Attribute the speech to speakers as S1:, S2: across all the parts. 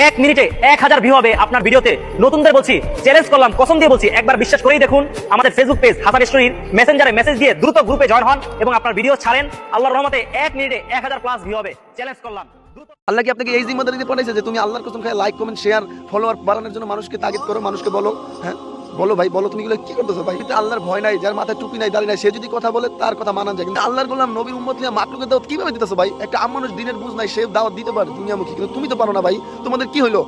S1: 1 মিনিটে 1000 ভিউ হবে আপনার ভিডিওতে। নতুনদের বলছি, চ্যালেঞ্জ করলাম, কসম দিয়ে বলছি, একবার বিশ্বাস করেই দেখুন। আমাদের ফেসবুক পেজ হাসান স্টোরির মেসেঞ্জারে মেসেজ দিয়ে দ্রুত গ্রুপে জয়েন হন এবং আপনার ভিডিও ছাড়েন। আল্লাহর রহমতে 1 মিনিটে 1000 প্লাস ভিউ হবে। চ্যালেঞ্জ করলাম।
S2: আল্লাহ কি আপনাকে এই জিম্মাদারি দিয়ে পাঠাইছে যে তুমি আল্লাহর কসম খায় লাইক কমেন্ট শেয়ার ফলোয়ার বাড়ানোর জন্য মানুষকে তাগিদ করো, মানুষকে বলো? হ্যাঁ বলো ভাই, বলো তুমি এগুলো কি করতেছো ভাই? কিন্তু আল্লাহর ভয় নাই, যার মাথায় টুপি নাই দাড়ি নাই, সে যদি কথা বলে তার কথা মানা যায়। কিন্তু আল্লাহর গোলাম নবীর উম্মত নিয়ে মাকলুকের দাওয়াত কিভাবে দিতেছো ভাই? একটা মানুষ দিনের বুঝ নাই, সে দাওয়াত দিতে পারে দুনিয়ামুখী, কিন্তু তুমি তো পারো না ভাই। তোমাদের কি হলো?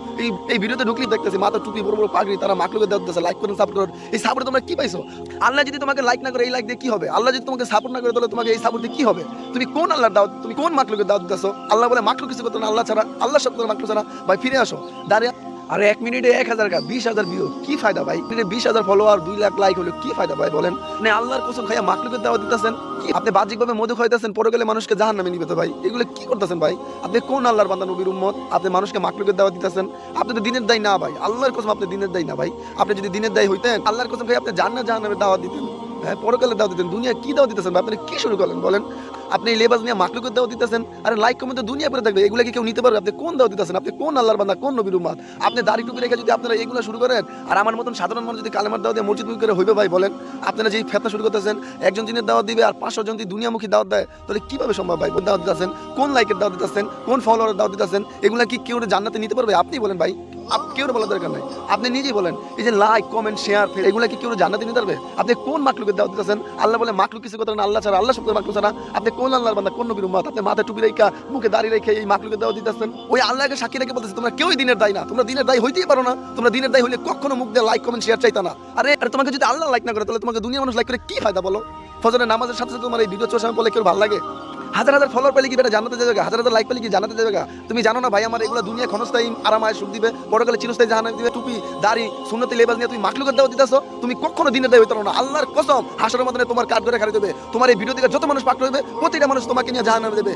S2: এই ভিডিওতে ঢুকলেই দেখতেছি মাথা টুপি বড় বড় পাগড়ি, তারা মাকলুকের দাওয়াত দিতেছে, লাইক করেন সাপোর্ট করেন। এই সাপোর্টে তোমরা কি পাইছো? আল্লাহ যদি তোমাকে লাইক না করে এই লাইক দিয়ে কি হবে? আল্লাহ যদি তোমাকে সাপোর্ট না করে তাহলে তোমাকে এই সাপোর্ট দিয়ে কি হবে? তুমি কোন আল্লাহর দাওয়াত, তুমি কোন মাকলুকের দাওয়াত দিতেছো? আল্লাহ বলে মাকলুক কিছু করতে না আল্লাহ ছাড়া, আল্লাহ সব করে মাকলুক ছাড়া। ভাই ফিরে আসো, দাঁড়িয়ে আরে 1 মিনিটে 1000 20,000 ভিউ, কি ফায়দা ভাই? 20,000 ফলোয়ার 2 লাখ লাইক হলো, কি ফায়দা ভাই বলেন? মানে আল্লাহর কসম খাইয়া মাকলুকের দাওয়াত দিতেছেন, কি আপনি বাহ্যিকভাবে মধু খাইতেছেন, পরে গেলে মানুষকে জাহান্নামে নিবে তো ভাই। এগুলো কি করতেছেন ভাই? আপনি কোন আল্লাহর বান্দা নবীর উম্মত? আপনি মানুষকে মাকলুকের দাওয়াত দিতেছেন? আপনি তো দিনের দায় না ভাই, আল্লাহর কসম আপনি দিনের দায় না ভাই। আপনি যদি দিনের দায় হইতেন, আল্লাহর কসম খাই আপনি জাহান্নামের দাওয়াত দিতেন। হ্যাঁ, পরকালে দাওয়াত দিতেন। দুনিয়া কি দাওয়াত দিতেছেন ভাই? আপনি কি শুরু করলেন বলেন? আপনি এই লেবাস নিয়ে মাকলুকের দাওয়াত দিতেছেন, আরে লাইক কমেন্ট তো দুনিয়া পরে থাকবে, এগুলা কি কেউ নিতে পারবে? আপনি কোন দাওয়াত দিতেছেন? আপনি কোন আল্লাহর বান্দা, কোন নবীর উম্মত? আপনি দাড়ি টুপি রেখে যদি আপনারা এগুলো শুরু করেন, আর আমার মতন সাধারণ মানুষ যদি কালেমার দাওয়াত দিয়ে মসজিদ মুখী করে হইবে ভাই বলেন? আপনারা যেই ফেতনা শুরু করতেছেন, একজন জিনের দাওয়াত দিবে আর 500 জন যদি দুনিয়ামুখী দাওয়াত দেয়, তাহলে কিভাবে সম্ভব ভাই? দাওয়াত দিতেছেন, কোন লাইকের দাওয়াত দিতেছেন, কোন ফলোয়ারের দাওয়াত দিতেছেন? এগুলা কি কেউ জান্নাতে নিতে পারবে? আপনি বলেন ভাই, কেউ বলার দরকার নাই, আপনি নিজেই বলেন। এই যে লাইক কমেন্ট শেয়ার এগুলা কি কেউ জান্নাতে নিতে পারবে? আপনি কোন মাকলুকের দাওয়াত দিতেছেন? আল্লাহ বলে মাকলুক কিছু কথা না আল্লাহ ছাড়া, আল্লাহ সব মাকলুক ছাড়া। আপনি কোন আল্লাহর বান্দা, কোন নবীর উম্মত? আপনি মাথায় টুপি রেখা মুখে দাড়ি রেখে এই মাকলুকের দাওয়াত দিতেছেন। ওই আল্লাহকে সাক্ষী রেখে বলতেছে তোমরা কেউই দিনের দায় না, তোমরা দিনের দায় হইতেই পারো না। তোমরা দিনের দায় হইলে কখনো মুখ দিয়ে লাইক কমেন্ট শেয়ার চাইতা না। আরে তোমাকে যদি আল্লাহ লাইক না করে তাহলে তোমাকে দুনিয়া মানুষ লাইক করে কি ফায়দা বলো? ফজরের নামাজের সাথে সাথে তোমার এই ভিডিও চোর বলে কেউ ভালো লাগে? হাজার হাজার ফলোয়ার পেলে কি বেটা জানাতে যাবে? হাজার হাজার লাইক পেলে কি জানাতে যাবে? তুমি জানো না ভাই, আমার এগুলো দুনিয়া ক্ষণস্থায়ী আরামায় সুখ দিবে, পরকালে চিরস্থায়ী জাহান্নাম দিবে। টুপি দাড়ি সুন্নতি লেবাস নিয়ে তুমি মাকলুকের দাওয়াত দিতেছো, তুমি কখনো দিনের দায় হইতে পারো না। আল্লাহর কসম হাসরের মধ্যে তোমার কাঠ ধরে খাড়ি দেবে। তোমার এই ভিডিও থেকে যত মানুষ পাকড় হইবে প্রতিটা মানুষ তোমাকে নিয়ে জাহান্নামে দেবে।